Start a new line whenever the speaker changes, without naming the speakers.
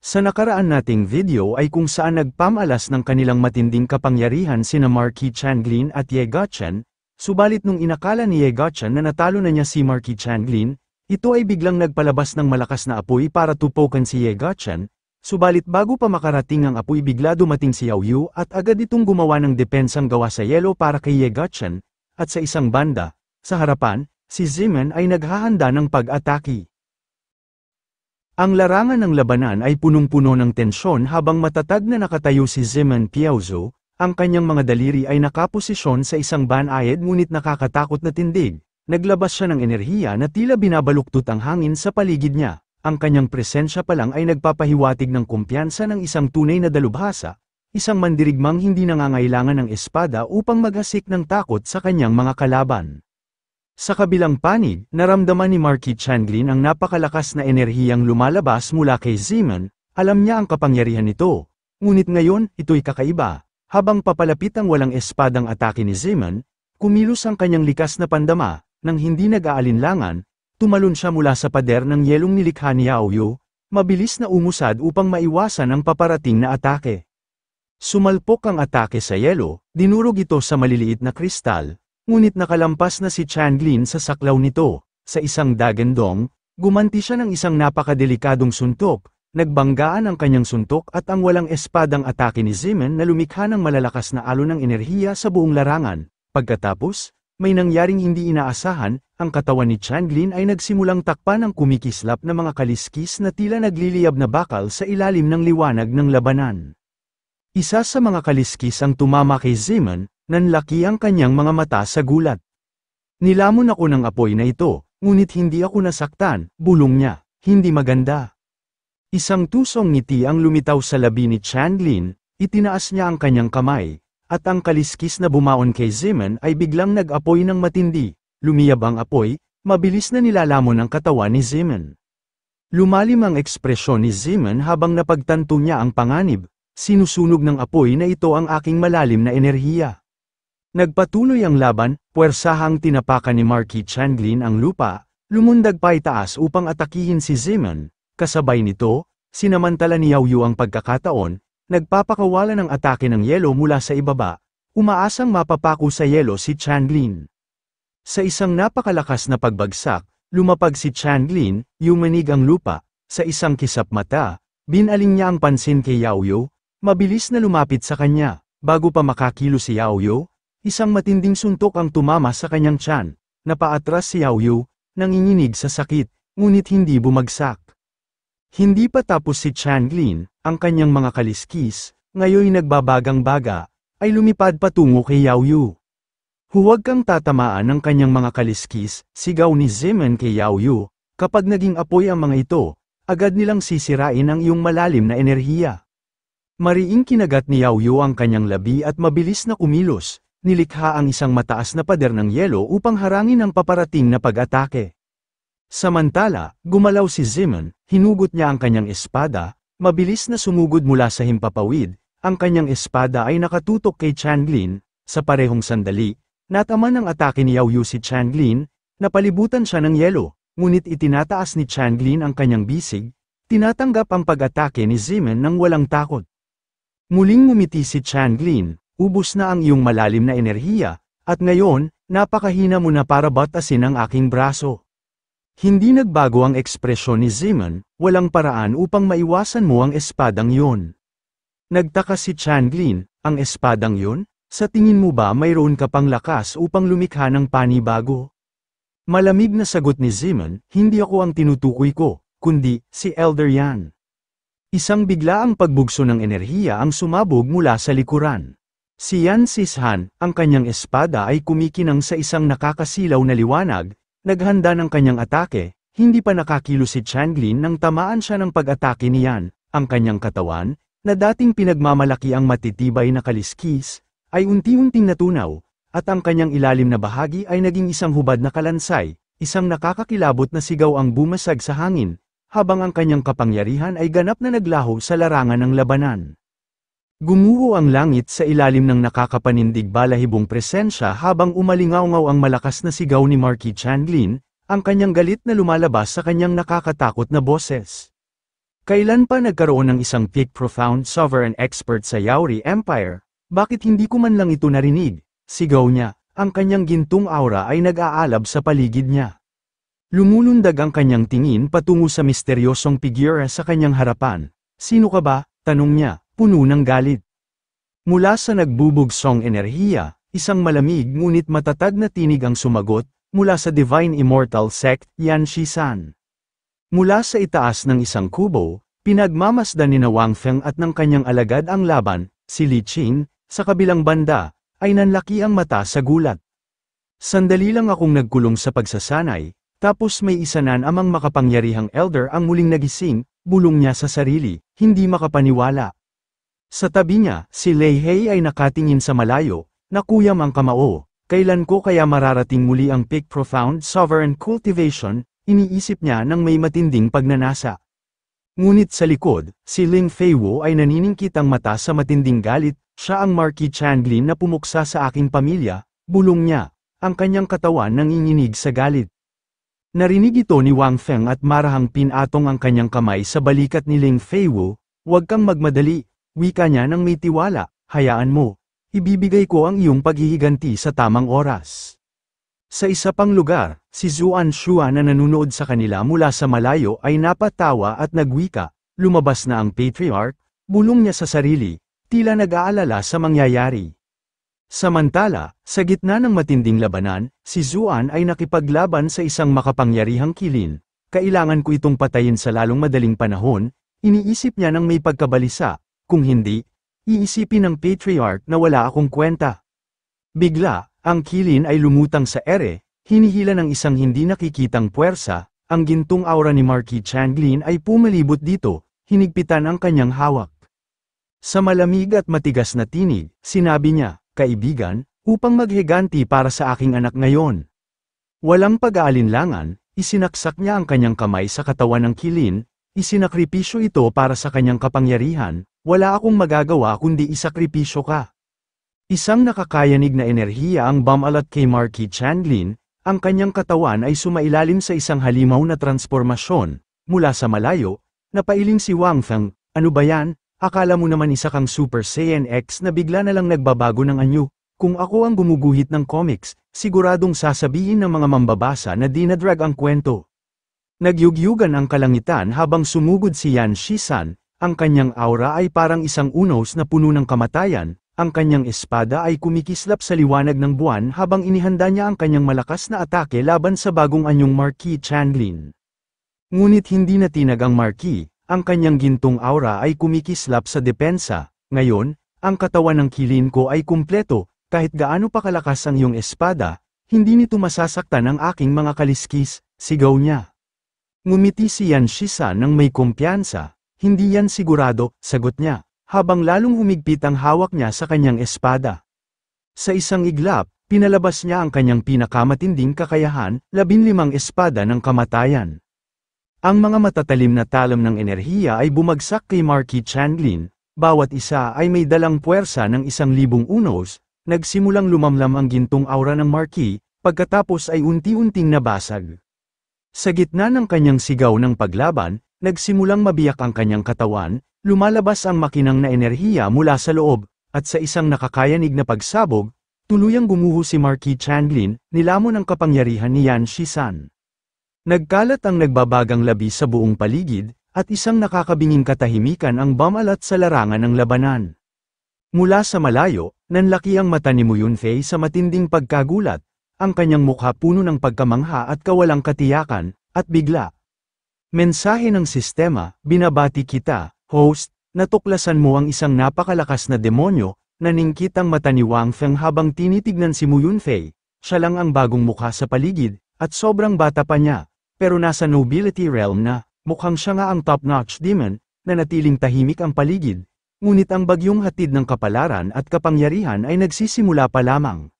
Sa nakaraan nating video ay kung saan nagpamalas ng kanilang matinding kapangyarihan sina Marquis Changlin at Ye Guochen, subalit nung inakala ni Ye Guochen na natalo na niya si Marquis Changlin, ito ay biglang nagpalabas ng malakas na apoy para tupukan si Ye Guochen, subalit bago pa makarating ang apoy bigla dumating si Yao Yu at agad itong gumawa ng depensang gawa sa yelo para kay Ye Guochen, at sa isang banda, sa harapan, si Zimen ay naghahanda ng pag-atake. Ang larangan ng labanan ay punong-puno ng tensyon habang matatag na nakatayo si Zimen Piaozu, ang kanyang mga daliri ay nakaposisyon sa isang banayad ngunit nakakatakot na tindig. Naglabas siya ng enerhiya na tila binabaluktot ang hangin sa paligid niya. Ang kanyang presensya pa lang ay nagpapahiwatig ng kumpiyansa ng isang tunay na dalubhasa, isang mandirigmang hindi nangangailangan ng espada upang maghasik ng takot sa kanyang mga kalaban. Sa kabilang panig, naramdaman ni Marquis Changlin ang napakalakas na enerhiyang lumalabas mula kay Zimen, alam niya ang kapangyarihan nito. Ngunit ngayon, ito'y kakaiba. Habang papalapit ang walang espadang atake ni Zimen, kumilos ang kanyang likas na pandama, nang hindi nag-aalinlangan, tumalon siya mula sa pader ng yelong nilikha ni Yao Yu, mabilis na umusad upang maiwasan ang paparating na atake. Sumalpok ang atake sa yelo, dinurog ito sa maliliit na kristal, ngunit nakalampas na si Changlin sa saklaw nito. Sa isang dagandong, gumanti siya ng isang napakadelikadong suntok, nagbanggaan ang kanyang suntok at ang walang espadang atake ni Zimen na lumikha ng malalakas na alon ng enerhiya sa buong larangan. Pagkatapos, may nangyaring hindi inaasahan, ang katawan ni Changlin ay nagsimulang takpan ng kumikislap na mga kaliskis na tila nagliliyab na bakal sa ilalim ng liwanag ng labanan. Isa sa mga kaliskis ang tumama kay Zimen, nanlaki ang kanyang mga mata sa gulat. Nilamon ako ng apoy na ito, ngunit hindi ako nasaktan, bulong niya, hindi maganda. Isang tusong ngiti ang lumitaw sa labi ni Changlin, itinaas niya ang kanyang kamay, at ang kaliskis na bumaon kay Zimen ay biglang nag-apoy ng matindi, lumiyab ang apoy, mabilis na nilalamon ang katawan ni Zimen. Lumalim ang ekspresyon ni Zimen habang napagtanto niya ang panganib, sinusunog ng apoy na ito ang aking malalim na enerhiya. Nagpatuloy ang laban, puwersahang tinapakan ni Marquis Changlin ang lupa, lumundag pa itaas upang atakihin si Zimen, kasabay nito, sinamantala ni Yao Yu ang pagkakataon, nagpapakawala ng atake ng yelo mula sa ibaba, umaasang mapapako sa yelo si Changlin. Sa isang napakalakas na pagbagsak, lumapag si Changlin, yumanig ang lupa, sa isang kisap mata, binaling niya ang pansin kay Yao Yu, mabilis na lumapit sa kanya, bago pa makakilo si Yao Yu, isang matinding suntok ang tumama sa kanyang tiyan, napaatras si Yao Yu, nanginginig sa sakit, ngunit hindi bumagsak. Hindi pa tapos si Changlin, ang kanyang mga kaliskis, ngayoy nagbabagang-baga, ay lumipad patungo kay Yao Yu. Huwag kang tatamaan ng kanyang mga kaliskis, sigaw ni Zimen kay Yao Yu, kapag naging apoy ang mga ito, agad nilang sisirain ang iyong malalim na enerhiya. Mariing kinagat ni Yao Yu ang kanyang labi at mabilis na kumilos, nilikha ang isang mataas na pader ng yelo upang harangin ang paparating na pag-atake. Samantala, gumalaw si Zimen, hinugot niya ang kanyang espada, mabilis na sumugod mula sa himpapawid, ang kanyang espada ay nakatutok kay Changlin, sa parehong sandali, nataman ng atake ni Yao Yu si Changlin, napalibutan siya ng yelo, ngunit itinataas ni Changlin ang kanyang bisig, tinatanggap ang pag-atake ni Zimen nang walang takot. Muling ngumiti si Changlin, ubos na ang iyong malalim na enerhiya, at ngayon, napakahina mo na para batasin ang aking braso. Hindi nagbago ang ekspresyon ni Zimen, walang paraan upang maiwasan mo ang espadang yon. Nagtaka si Changlin, ang espadang yon? Sa tingin mo ba mayroon ka pang lakas upang lumikha ng panibago? Malamig na sagot ni Zimen, hindi ako ang tinutukoy ko, kundi si Elder Yan. Isang biglaang pagbugso ng enerhiya ang sumabog mula sa likuran. Si Yan Sishan, ang kanyang espada ay kumikinang sa isang nakakasilaw na liwanag, naghanda ng kanyang atake, hindi pa nakakilo si Changlin nang tamaan siya ng pag-atake ni Yan, ang kanyang katawan, na dating pinagmamalaki ang matitibay na kaliskis, ay unti-unting natunaw, at ang kanyang ilalim na bahagi ay naging isang hubad na kalansay, isang nakakakilabot na sigaw ang bumasag sa hangin, habang ang kanyang kapangyarihan ay ganap na naglaho sa larangan ng labanan. Gumuho ang langit sa ilalim ng nakakapanindig balahibong presensya habang umalingaw-ngaw ang malakas na sigaw ni Marquis Changlin, ang kanyang galit na lumalabas sa kanyang nakakatakot na boses. Kailan pa nagkaroon ng isang peak profound sovereign expert sa Yauri Empire? Bakit hindi ko man lang ito narinig? Sigaw niya, ang kanyang gintong aura ay nag-aalab sa paligid niya. Lumulundag ang kanyang tingin patungo sa misteryosong figura sa kanyang harapan. Sino ka ba? Tanong niya, puno ng galit. Mula sa nagbubugsong enerhiya, isang malamig ngunit matatag na tinig ang sumagot, mula sa Divine Immortal Sect, Yan Shisan. Mula sa itaas ng isang kubo, pinagmamasdan ni Wang Feng at ng kanyang alagad ang laban, si Li Qin, sa kabilang banda, ay nanlaki ang mata sa gulat. Sandali lang akong nagkulong sa pagsasanay, tapos may isa na namang makapangyarihang elder ang muling nagising, bulong niya sa sarili, hindi makapaniwala. Sa tabi niya, si Lei Hei ay nakatingin sa malayo, nakuyam ang kamao, kailan ko kaya mararating muli ang peak profound sovereign cultivation, iniisip niya nang may matinding pagnanasa. Ngunit sa likod, si Ling Feiwo ay naniningkit ang mata sa matinding galit, siya ang Marquis Changlin na pumuksa sa aking pamilya, bulong niya, ang kanyang katawan nanginginig sa galit. Narinig ito ni Wang Feng at marahang pinatong ang kanyang kamay sa balikat ni Ling Feiwo, huwag kang magmadali, wika niya nang may tiwala, hayaan mo, ibibigay ko ang iyong paghihiganti sa tamang oras. Sa isa pang lugar, si Zuan Shua na nanunood sa kanila mula sa malayo ay napatawa at nagwika, lumabas na ang Patriarch, bulong niya sa sarili, tila nag-aalala sa mangyayari. Samantala, sa gitna ng matinding labanan, si Zuan ay nakipaglaban sa isang makapangyarihang kilin, kailangan ko itong patayin sa lalong madaling panahon, iniisip niya nang may pagkabalisa, kung hindi, iisipin ng Patriarch na wala akong kwenta. Bigla, ang kilin ay lumutang sa ere, hinihila ng isang hindi nakikitang puwersa, ang gintong aura ni Marquis Changlin ay pumalibot dito, hinigpitan ang kanyang hawak. Sa malamig at matigas na tinig, sinabi niya, kaibigan, upang maghiganti para sa aking anak ngayon. Walang pag-aalinlangan, isinaksak niya ang kanyang kamay sa katawan ng kilin, isinakripisyo ito para sa kanyang kapangyarihan, wala akong magagawa kundi isakripisyo ka. Isang nakakayanig na enerhiya ang bumalat kay Marquis Changlin, ang kanyang katawan ay sumailalim sa isang halimaw na transformasyon, mula sa malayo, napailing si Wang Feng, ano ba yan, akala mo naman isa kang Super Saiyan X na bigla na lang nagbabago ng anyo, kung ako ang gumuguhit ng comics, siguradong sasabihin ng mga mambabasa na dinadrag ang kwento. Nagyugyugan ang kalangitan habang sumugod si Yan Shisan, ang kanyang aura ay parang isang unos na puno ng kamatayan, ang kanyang espada ay kumikislap sa liwanag ng buwan habang inihanda niya ang kanyang malakas na atake laban sa bagong anyong Marquis Changlin. Ngunit hindi natinag ang Marquis, ang kanyang gintong aura ay kumikislap sa depensa, ngayon, ang katawan ng kilin ko ay kumpleto, kahit gaano pa kalakas ang iyong espada, hindi nito masasaktan ang aking mga kaliskis, sigaw niya. Ngumiti si Yan Shisan nang may kumpiyansa, hindi yan sigurado, sagot niya, habang lalong humigpit ang hawak niya sa kanyang espada. Sa isang iglap, pinalabas niya ang kanyang pinakamatinding kakayahan, 15 espada ng kamatayan. Ang mga matatalim na talam ng enerhiya ay bumagsak kay Marquis Changlin, bawat isa ay may dalang puwersa ng 1,000 unos, nagsimulang lumamlam ang gintong aura ng Marquis, pagkatapos ay unti-unting nabasag. Sa gitna ng kanyang sigaw ng paglaban, nagsimulang mabiyak ang kanyang katawan, lumalabas ang makinang na enerhiya mula sa loob, at sa isang nakakayanig na pagsabog, tuluyang gumuho si Marquis Changlin, nilamon ang kapangyarihan ni Yan Shisan. Nagkalat ang nagbabagang labi sa buong paligid, at isang nakakabinging katahimikan ang bumalat sa larangan ng labanan. Mula sa malayo, nanlaki ang mata ni Mu Yunfei sa matinding pagkagulat, ang kanyang mukha puno ng pagkamangha at kawalang katiyakan, at bigla. Mensahe ng sistema, binabati kita, host, natuklasan mo ang isang napakalakas na demonyo, naningkit ang mata ni Wang Feng habang tinitignan si Mu Yunfei, siya lang ang bagong mukha sa paligid, at sobrang bata pa niya, pero nasa nobility realm na, mukhang siya nga ang top-notch demon, na natiling tahimik ang paligid, ngunit ang bagyong hatid ng kapalaran at kapangyarihan ay nagsisimula pa lamang.